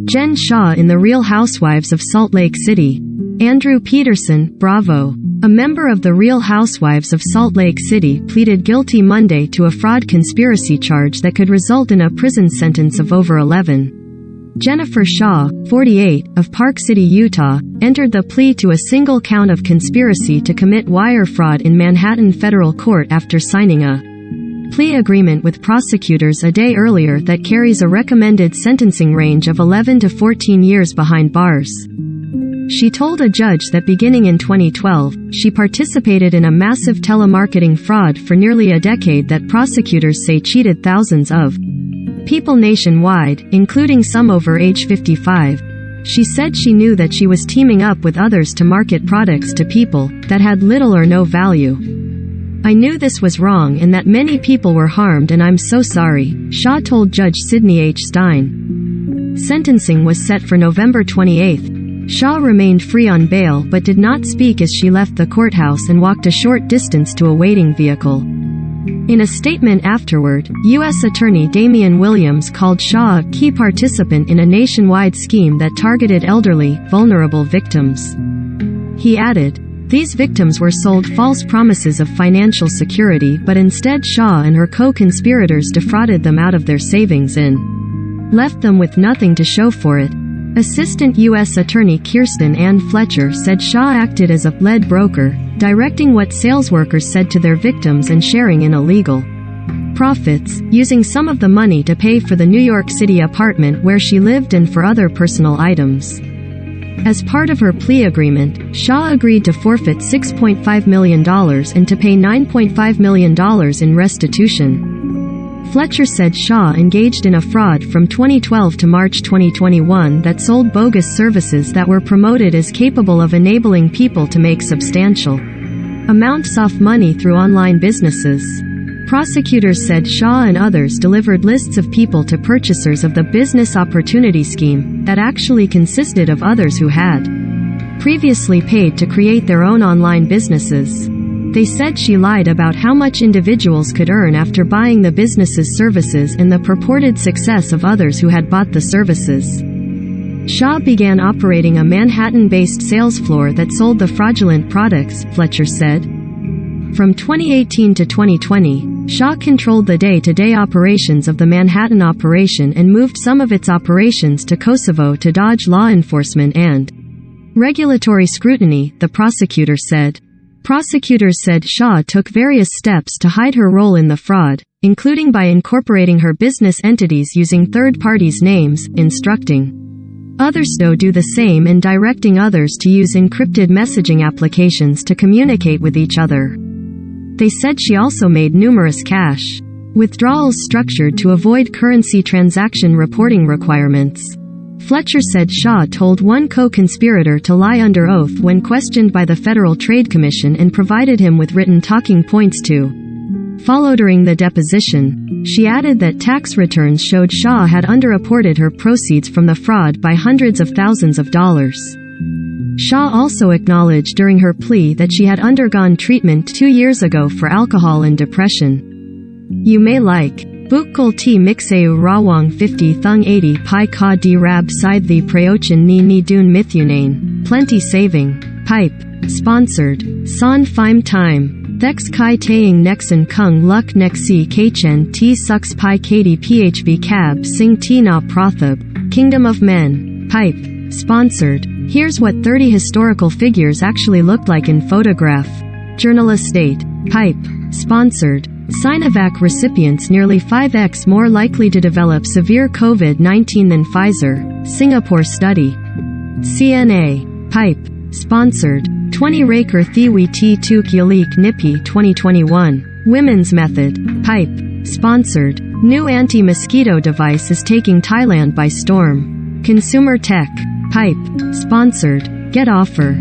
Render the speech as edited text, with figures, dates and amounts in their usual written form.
Jen Shaw in The Real Housewives of Salt Lake City. Andrew Peterson, Bravo. A member of The Real Housewives of Salt Lake City pleaded guilty Monday to a fraud conspiracy charge that could result in a prison sentence of over 11. Jennifer Shaw, 48, of Park City, Utah, entered the plea to a single count of conspiracy to commit wire fraud in Manhattan federal court after signing a plea agreement with prosecutors a day earlier that carries a recommended sentencing range of 11 to 14 years behind bars. She told a judge that beginning in 2012, she participated in a massive telemarketing fraud for nearly a decade that prosecutors say cheated thousands of people nationwide, including some over age 55. She said she knew that she was teaming up with others to market products to people that had little or no value. I knew this was wrong and that many people were harmed, and I'm so sorry, Shaw told Judge Sidney H. Stein. Sentencing was set for November 28. Shaw remained free on bail but did not speak as she left the courthouse and walked a short distance to a waiting vehicle. In a statement afterward, U.S. Attorney Damian Williams called Shaw a key participant in a nationwide scheme that targeted elderly, vulnerable victims. He added, "These victims were sold false promises of financial security, but instead Shaw and her co-conspirators defrauded them out of their savings and left them with nothing to show for it." Assistant U.S. Attorney Kirsten Ann Fletcher said Shaw acted as a lead broker, directing what sales workers said to their victims and sharing in illegal profits, using some of the money to pay for the New York City apartment where she lived and for other personal items. As part of her plea agreement, Shaw agreed to forfeit $6.5 million and to pay $9.5 million in restitution. Fletcher said Shaw engaged in a fraud from 2012 to March 2021 that sold bogus services that were promoted as capable of enabling people to make substantial amounts of money through online businesses. Prosecutors said Shaw and others delivered lists of people to purchasers of the Business Opportunity Scheme that actually consisted of others who had previously paid to create their own online businesses. They said she lied about how much individuals could earn after buying the business's services and the purported success of others who had bought the services. Shaw began operating a Manhattan-based sales floor that sold the fraudulent products, Fletcher said. From 2018 to 2020, Shaw controlled the day-to-day operations of the Manhattan operation and moved some of its operations to Kosovo to dodge law enforcement and regulatory scrutiny, the prosecutor said. Prosecutors said Shaw took various steps to hide her role in the fraud, including by incorporating her business entities using third parties' names, instructing others to do the same and directing others to use encrypted messaging applications to communicate with each other. They said she also made numerous cash withdrawals structured to avoid currency transaction reporting requirements. Fletcher said Shaw told one co-conspirator to lie under oath when questioned by the Federal Trade Commission and provided him with written talking points to follow during the deposition. She added that tax returns showed Shaw had underreported her proceeds from the fraud by hundreds of thousands of dollars. Shaw also acknowledged during her plea that she had undergone treatment 2 years ago for alcohol and depression. You may like Bukul T Mixeu Rawang 50 Thung 80 Pi Ka Di Rab Side the Preochin Ni Dun Mithunane, Plenty Saving, Pipe, Sponsored, San Phime Time, Thex Kai Taing Nexen Kung Luk Nexi Kchen T Sux Pi Kadi PHB Cab Sing T Na Prothab, Kingdom of Men, Pipe, Sponsored. Here's what 30 historical figures actually looked like in photograph. Journalist State, Pipe, Sponsored. Sinovac recipients nearly 5x more likely to develop severe COVID-19 than Pfizer, Singapore study. CNA, Pipe, Sponsored. 20 Raker Thiwi T Tuk Yalik Nipi 2021. Women's Method, Pipe, Sponsored. New anti-mosquito device is taking Thailand by storm. Consumer Tech, Pipe, Sponsored. Get offer.